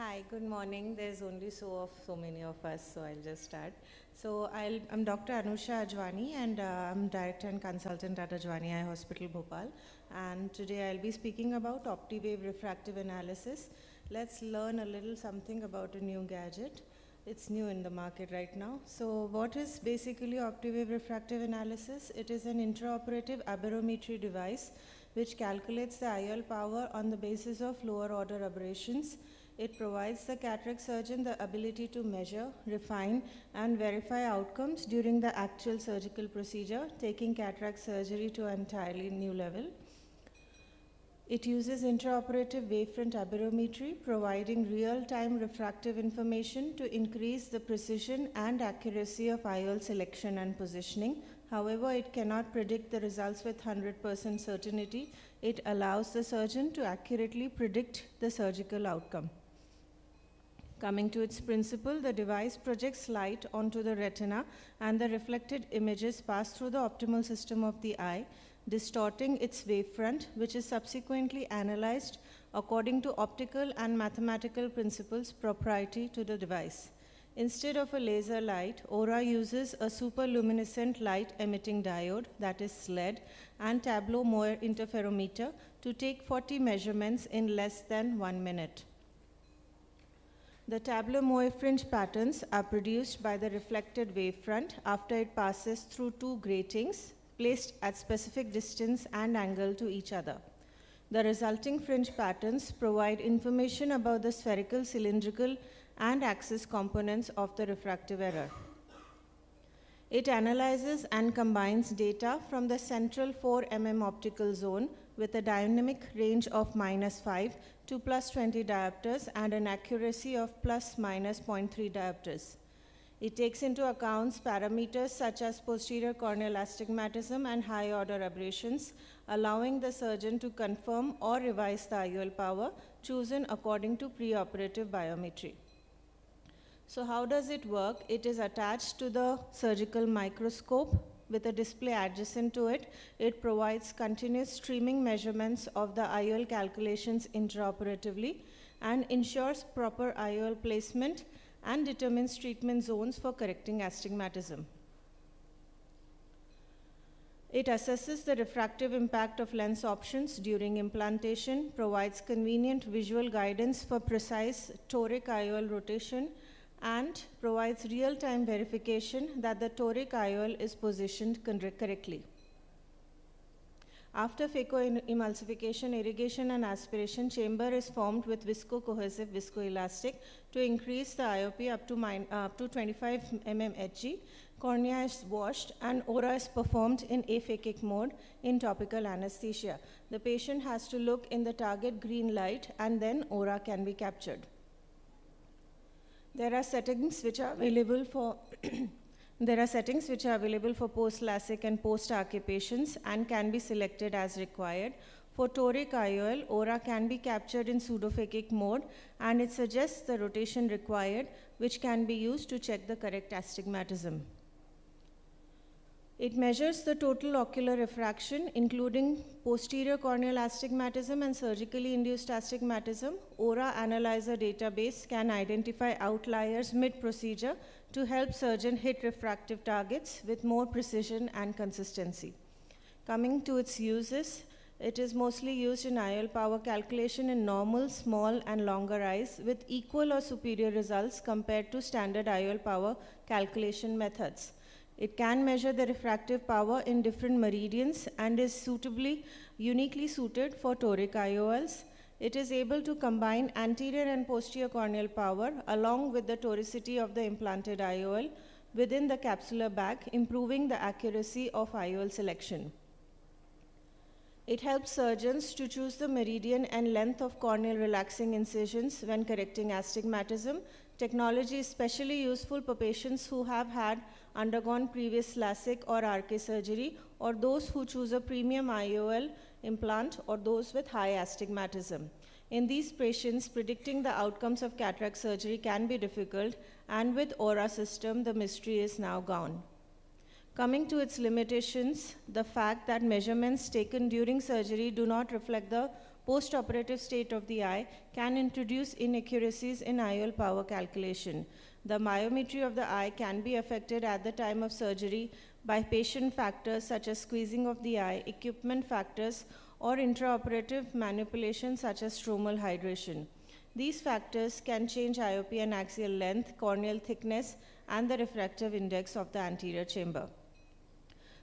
Hi, good morning. There's only so many of us, so I'll just start. I'm Dr. Anusha Ajwani, and I'm Director and Consultant at Ajwani Eye Hospital, Bhopal. And today I'll be speaking about Optiwave refractive analysis. Let's learn a little something about a new gadget. It's new in the market right now. So what is basically Optiwave refractive analysis? It is an intraoperative aberrometry device which calculates the IOL power on the basis of lower order aberrations. It provides the cataract surgeon the ability to measure, refine, and verify outcomes during the actual surgical procedure, taking cataract surgery to an entirely new level. It uses intraoperative wavefront aberrometry, providing real-time refractive information to increase the precision and accuracy of IOL selection and positioning. However, it cannot predict the results with 100% certainty. It allows the surgeon to accurately predict the surgical outcome. Coming to its principle, the device projects light onto the retina and the reflected images pass through the optimal system of the eye, distorting its wavefront, which is subsequently analyzed according to optical and mathematical principles proprietary to the device. Instead of a laser light, ORA uses a superluminescent light emitting diode, that is SLED, and tableau Moir interferometer to take 40 measurements in less than 1 minute. The tableau Moir fringe patterns are produced by the reflected wavefront after it passes through two gratings placed at specific distance and angle to each other. The resulting fringe patterns provide information about the spherical, cylindrical, and axis components of the refractive error. It analyzes and combines data from the central 4 mm optical zone with a dynamic range of -5 to +20 diopters and an accuracy of ±0.3 diopters. It takes into account parameters such as posterior corneal astigmatism and high order aberrations, allowing the surgeon to confirm or revise the IOL power chosen according to preoperative biometry. So how does it work? It is attached to the surgical microscope with a display adjacent to it. It provides continuous streaming measurements of the IOL calculations intraoperatively and ensures proper IOL placement and determines treatment zones for correcting astigmatism. It assesses the refractive impact of lens options during implantation, provides convenient visual guidance for precise toric IOL rotation, and provides real-time verification that the toric IOL is positioned correctly. After phacoemulsification, irrigation, and aspiration, chamber is formed with visco-cohesive viscoelastic to increase the IOP up to 25 mm Hg. Cornea is washed and ORA is performed in aphakic mode in topical anesthesia. The patient has to look in the target green light and then ORA can be captured. There are settings which are available for post-LASIK and post-RK patients and can be selected as required. For toric IOL, ORA can be captured in pseudophakic mode and it suggests the rotation required, which can be used to check the correct astigmatism. It measures the total ocular refraction, including posterior corneal astigmatism and surgically induced astigmatism. ORA Analyzer database can identify outliers mid-procedure to help surgeon hit refractive targets with more precision and consistency. Coming to its uses, it is mostly used in IOL power calculation in normal, small, and longer eyes with equal or superior results compared to standard IOL power calculation methods. It can measure the refractive power in different meridians and is uniquely suited for toric IOLs. It is able to combine anterior and posterior corneal power along with the toricity of the implanted IOL within the capsular bag, improving the accuracy of IOL selection. It helps surgeons to choose the meridian and length of corneal relaxing incisions when correcting astigmatism. Technology is especially useful for patients who have undergone previous LASIK or RK surgery, or those who choose a premium IOL implant, or those with high astigmatism. In these patients, predicting the outcomes of cataract surgery can be difficult, and with ORA system, the mystery is now gone. Coming to its limitations, the fact that measurements taken during surgery do not reflect the post-operative state of the eye can introduce inaccuracies in IOL power calculation. The myometry of the eye can be affected at the time of surgery by patient factors such as squeezing of the eye, equipment factors, or intraoperative manipulations such as stromal hydration. These factors can change IOP and axial length, corneal thickness, and the refractive index of the anterior chamber.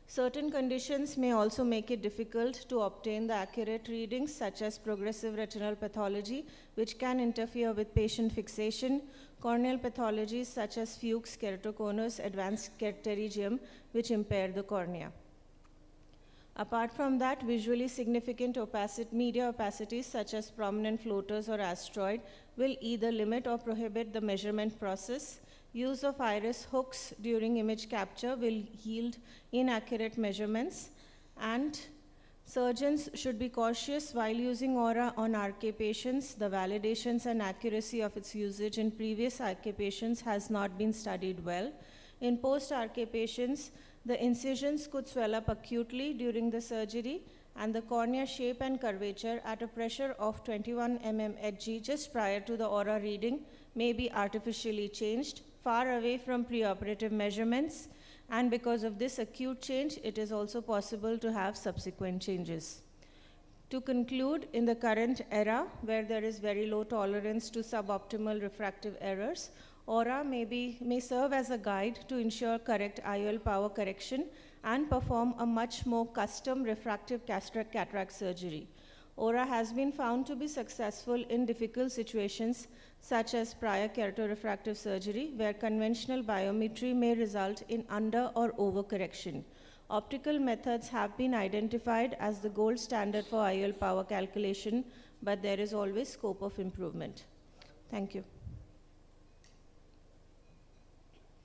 Certain conditions may also make it difficult to obtain the accurate readings, such as progressive retinal pathology, which can interfere with patient fixation, corneal pathologies such as Fuchs, keratoconus, advanced pterygium, which impair the cornea. Apart from that, visually significant media opacities such as prominent floaters or asteroid will either limit or prohibit the measurement process. Use of iris hooks during image capture will yield inaccurate measurements, and surgeons should be cautious while using ORA on RK patients. The validations and accuracy of its usage in previous RK patients has not been studied well. In post-RK patients, the incisions could swell up acutely during the surgery, and the cornea shape and curvature at a pressure of 21 mm Hg just prior to the ORA reading may be artificially changed, far away from preoperative measurements, and because of this acute change, it is also possible to have subsequent changes. To conclude, in the current era, where there is very low tolerance to suboptimal refractive errors, ORA may serve as a guide to ensure correct IOL power correction and perform a much more custom refractive cataract surgery. ORA has been found to be successful in difficult situations such as prior keratorefractive surgery, where conventional biometry may result in under or overcorrection. Optical methods have been identified as the gold standard for IOL power calculation, but there is always scope of improvement. Thank you.